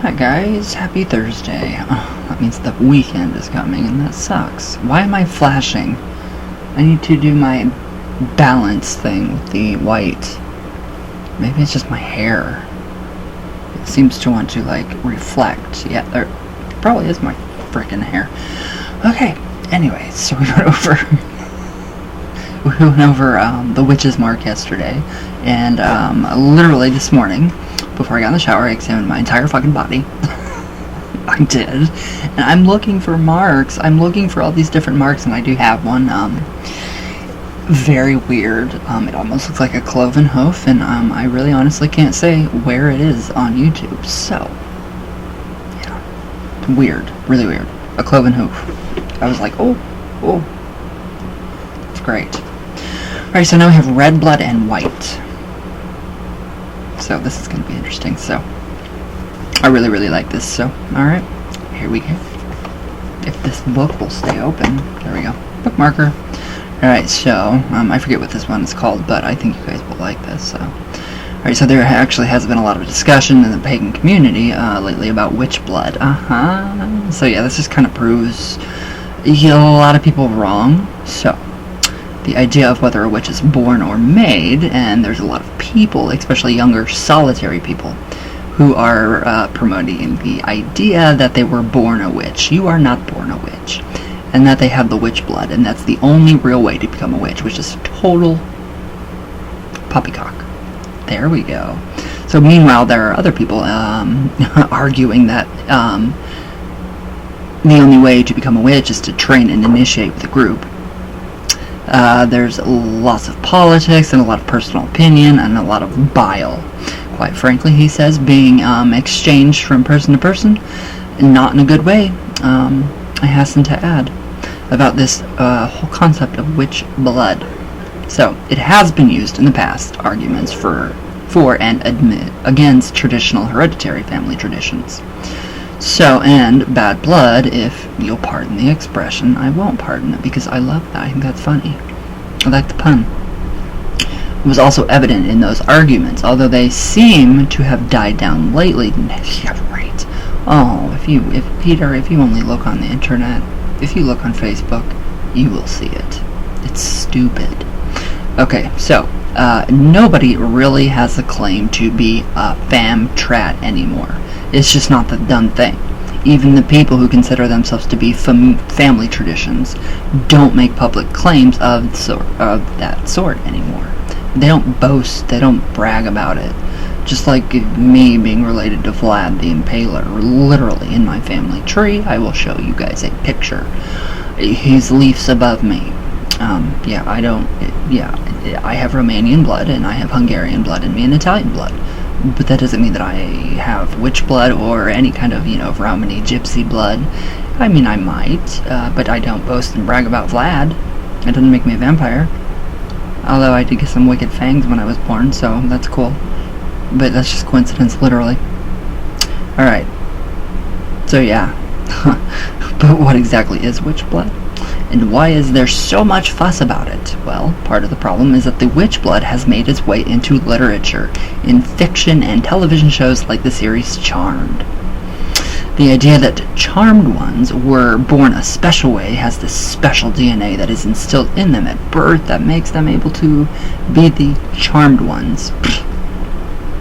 Hi guys, happy Thursday. Oh, that means the weekend is coming and that sucks. Why am I flashing? I need to do my balance thing with the white. Maybe it's just my hair. It seems to want to like reflect. Yeah, there probably is my freaking hair. Okay, anyway, so we went over the witch's mark yesterday, and literally this morning, before I got in the shower, I examined my entire fucking body. I did. And I'm looking for marks. I'm looking for all these different marks, and I do have one. Very weird. It almost looks like a cloven hoof, and I really honestly can't say where it is on YouTube. So, yeah. Weird. Really weird. A cloven hoof. I was like, oh. It's great. Alright, so now we have red blood and white. So this is going to be interesting. So I really like this. So alright, here we go. If this book will stay open. There we go. Bookmarker. Alright, so I forget what this one is called, but I think you guys will like this. So alright, so there actually has been a lot of discussion in the pagan community lately about witch blood. So yeah, this just kind of proves a lot of people wrong. So the idea of whether a witch is born or made, and there's a lot of people, especially younger solitary people, who are promoting the idea that they were born a witch. You are not born a witch. And that they have the witch blood, and that's the only real way to become a witch, which is total poppycock. There we go. So meanwhile, there are other people arguing that the only way to become a witch is to train and initiate with a group. There's lots of politics and a lot of personal opinion and a lot of bile. Quite frankly, he says, being exchanged from person to person, not in a good way. I hasten to add about this whole concept of witch blood. So, it has been used in the past, arguments for and against traditional hereditary family traditions. So, and bad blood, if you'll pardon the expression, I won't pardon it because I love that. I think that's funny. I like the pun. It was also evident in those arguments, although they seem to have died down lately. Yeah, right. Oh, if you only look on the internet, if you look on Facebook, you will see it. It's stupid. Okay, so nobody really has a claim to be a fam-trat anymore. It's just not the done thing. Even the people who consider themselves to be family traditions don't make public claims of that sort anymore. They don't boast, they don't brag about it. Just like me being related to Vlad the Impaler, literally in my family tree. I will show you guys a picture. He's leaves above me. I have Romanian blood, and I have Hungarian blood in me, and Italian blood. But that doesn't mean that I have witch blood or any kind of, Romani gypsy blood. I mean, I might, but I don't boast and brag about Vlad. It doesn't make me a vampire. Although I did get some wicked fangs when I was born, so that's cool. But that's just coincidence, literally. Alright. So yeah. But what exactly is witch blood? And why is there so much fuss about it? Well, part of the problem is that the witch blood has made its way into literature, in fiction and television shows like the series Charmed. The idea that charmed ones were born a special way has this special DNA that is instilled in them at birth that makes them able to be the charmed ones.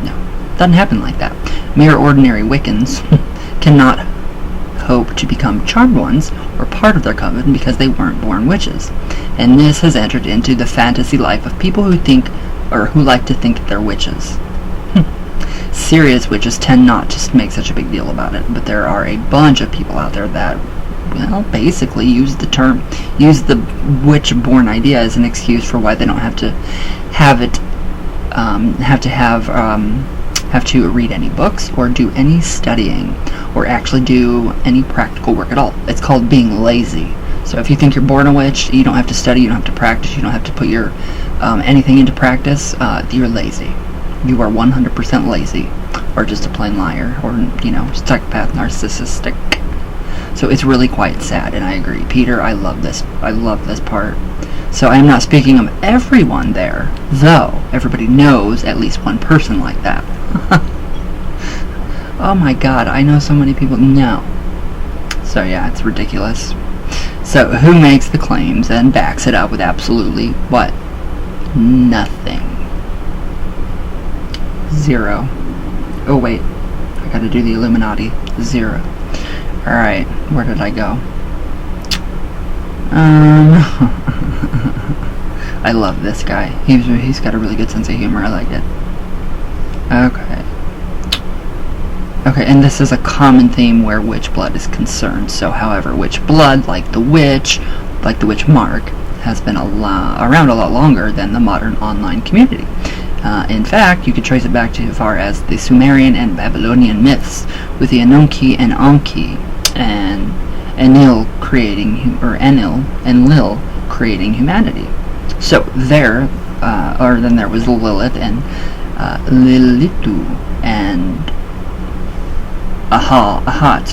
No, doesn't happen like that. Mere ordinary Wiccans cannot hope to become charmed ones or part of their coven because they weren't born witches. And this has entered into the fantasy life of people who think, or who like to think they're witches. Serious witches tend not to make such a big deal about it, but there are a bunch of people out there that, well, basically use the witch-born idea as an excuse for why they don't have to have to read any books or do any studying or actually do any practical work at all. It's called being lazy. So if you think you're born a witch, you don't have to study, you don't have to practice, you don't have to put your anything into practice, you're lazy. You are 100% lazy, or just a plain liar, or, psychopath, narcissistic. So it's really quite sad, and I agree. Peter, I love this part. So I am not speaking of everyone there, though everybody knows at least one person like that. Oh my god, I know so many people. No. So yeah, it's ridiculous. So who makes the claims and backs it up with absolutely what? Nothing. Zero. Oh wait, I gotta do the Illuminati. Zero. Alright, where did I go? I love this guy. He's got a really good sense of humor. I like it. Okay, and this is a common theme where witch blood is concerned. So, however, witch blood, like the witch mark, has been around a lot longer than the modern online community. In fact, you could trace it back to as far as the Sumerian and Babylonian myths, with the Anunnaki and Anki and Enlil creating humanity. So then there was Lilith and Lilitu and Ahat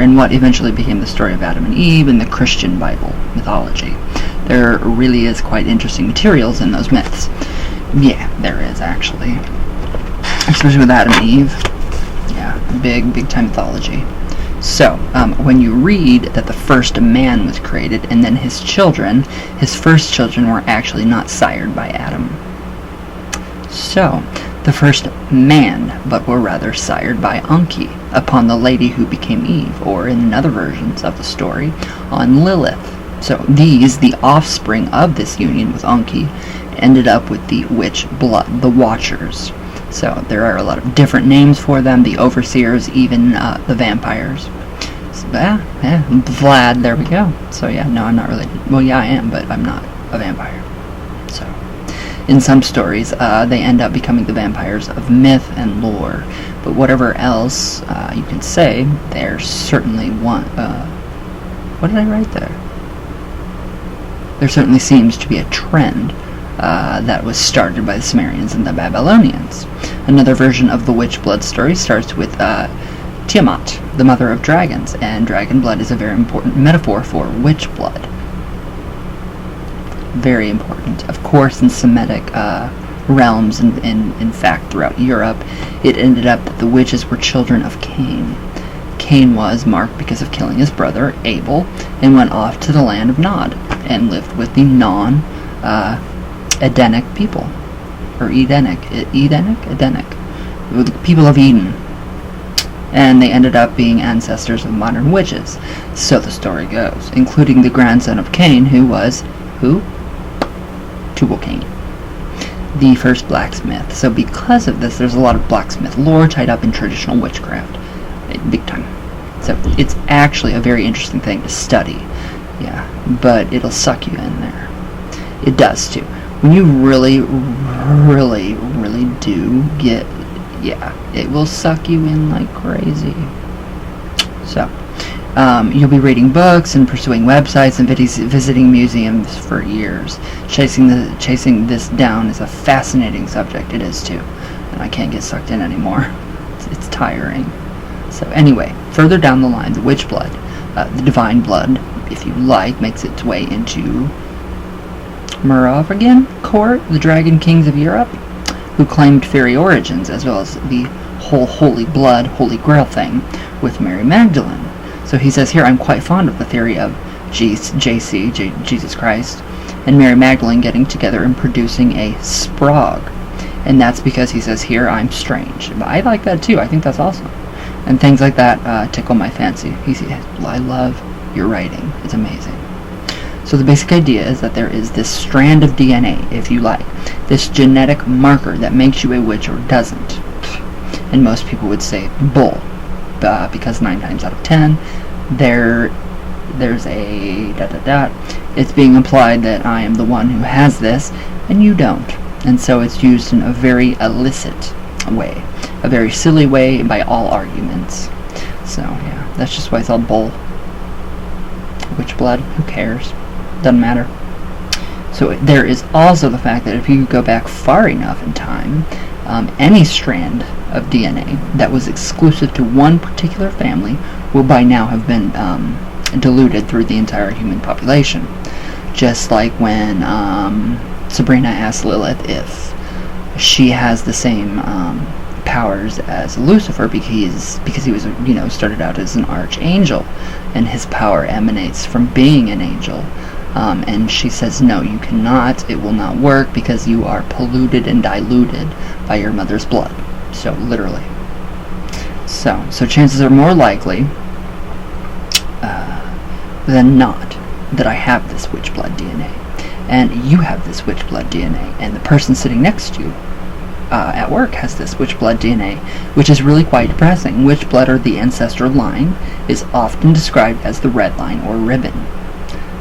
in what eventually became the story of Adam and Eve in the Christian Bible mythology. There really is quite interesting materials in those myths. Yeah, there is actually, especially with Adam and Eve. Yeah, big time mythology. So, when you read that the first man was created and then his first children were actually not sired by Adam. So, the first man, but were rather sired by Anki, upon the lady who became Eve, or in other versions of the story, on Lilith. So, the offspring of this union with Anki, ended up with the witch blood, the Watchers. So there are a lot of different names for them, the overseers, even the vampires. So, Vlad, there we go. So yeah, no, I'm not related. Well, yeah, I am, but I'm not a vampire. So, in some stories, they end up becoming the vampires of myth and lore. But whatever else you can say, they're certainly one. What did I write there? There certainly seems to be a trend that was started by the Sumerians and the Babylonians. Another version of the witch blood story starts with Tiamat, the mother of dragons, and dragon blood is a very important metaphor for witch blood. Very important. Of course, in Semitic realms, and in fact throughout Europe, it ended up that the witches were children of Cain. Cain was marked because of killing his brother, Abel, and went off to the land of Nod, and lived with the Edenic people, or Edenic, the people of Eden, and they ended up being ancestors of modern witches. So the story goes, including the grandson of Cain, who was Tubal-Cain, the first blacksmith. So because of this, there's a lot of blacksmith lore tied up in traditional witchcraft, big time. So it's actually a very interesting thing to study. Yeah, but it'll suck you in there. It does too. When you really do get, it will suck you in like crazy. So, you'll be reading books and pursuing websites and visiting museums for years. Chasing this down is a fascinating subject. It is too, and I can't get sucked in anymore. It's tiring. So anyway, further down the line, the witch blood, the divine blood, if you like, makes its way into Merovingian court, the dragon kings of Europe, who claimed fairy origins, as well as the whole holy blood, holy grail thing with Mary Magdalene. So he says here, I'm quite fond of the theory of Jesus Christ, and Mary Magdalene getting together and producing a sprog. And that's because he says here, I'm strange. But I like that too. I think that's awesome. And things like that tickle my fancy. I love your writing. It's amazing. So the basic idea is that there is this strand of DNA, if you like, this genetic marker that makes you a witch or doesn't. And most people would say bull, because 9 times out of 10, there's a ... It's being implied that I am the one who has this, and you don't. And so it's used in a very illicit way, a very silly way by all arguments. So yeah, that's just why it's all bull. Witch blood, who cares? Doesn't matter. So there is also the fact that if you go back far enough in time, any strand of DNA that was exclusive to one particular family will by now have been diluted through the entire human population. Just like when Sabrina asked Lilith if she has the same powers as Lucifer because he was, started out as an archangel, and his power emanates from being an angel. And she says, no, you cannot. It will not work because you are polluted and diluted by your mother's blood. So, literally. So chances are more likely than not that I have this witch blood DNA. And you have this witch blood DNA. And the person sitting next to you at work has this witch blood DNA, which is really quite depressing. Witch blood, or the ancestral line, is often described as the red line or ribbon.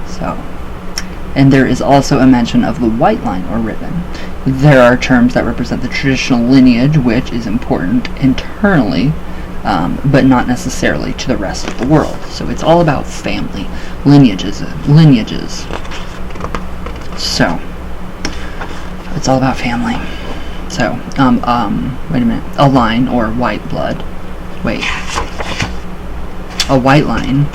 So, and there is also a mention of the white line or ribbon. There are terms that represent the traditional lineage, which is important internally, but not necessarily to the rest of the world. So it's all about family, lineages. So it's all about family. So, wait a minute. A line or white blood. Wait. A white line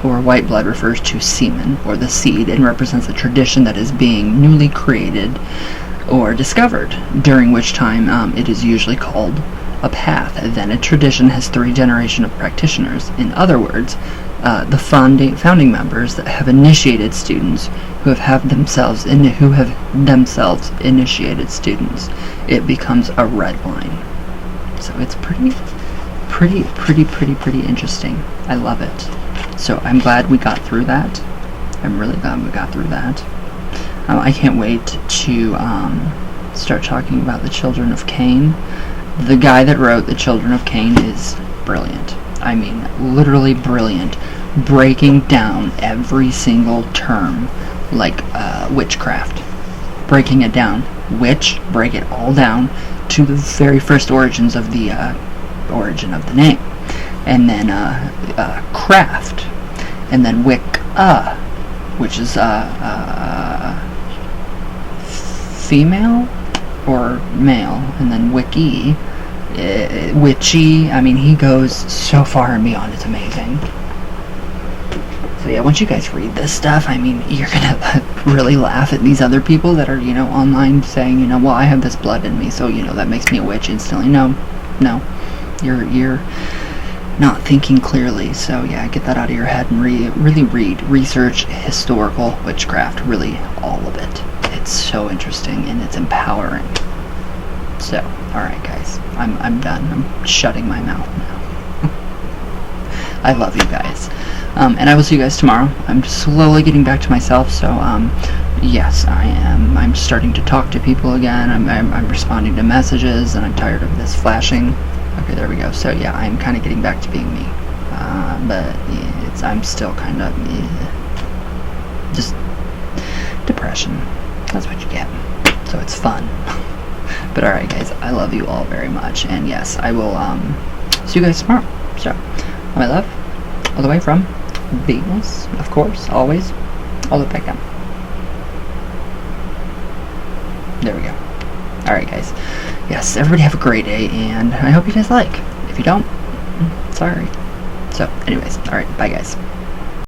or white blood refers to semen, or the seed, and represents a tradition that is being newly created or discovered, during which time it is usually called a path. Then a tradition has 3 generations of practitioners. In other words, the founding members that have initiated students who have themselves initiated students. It becomes a red line. So it's pretty interesting. I love it. So I'm glad we got through that. I'm really glad we got through that. I can't wait to start talking about the children of Cain. The guy that wrote the Children of Cain is brilliant. I mean, literally brilliant. Breaking down every single term, like witchcraft. Breaking it down. Break it all down to the very first origins of the origin of the name. And then craft. And then Wicca, which is female or male. And then Wiki, witchy. I mean, he goes so far and beyond. It's amazing. So yeah, once you guys read this stuff, I mean, you're gonna really laugh at these other people that are, online saying, well, I have this blood in me, so, that makes me a witch instantly. No, you're not thinking clearly. So yeah, get that out of your head and really research historical witchcraft, really all of it. It's so interesting and it's empowering. So, alright guys, I'm done. I'm shutting my mouth now. I love you guys. And I will see you guys tomorrow. I'm slowly getting back to myself, so yes, I am. I'm starting to talk to people again. I'm responding to messages, and I'm tired of this flashing. Okay, there we go. So yeah, I'm kind of getting back to being me. But yeah, I'm still kind of just depression. That's what you get. So it's fun. But alright guys, I love you all very much, and yes, I will see you guys tomorrow. So, my love, all the way from Venus, of course, always, all the way back down. There we go. Alright guys, yes, everybody have a great day, and I hope you guys like. If you don't, sorry. So, anyways, alright, bye guys.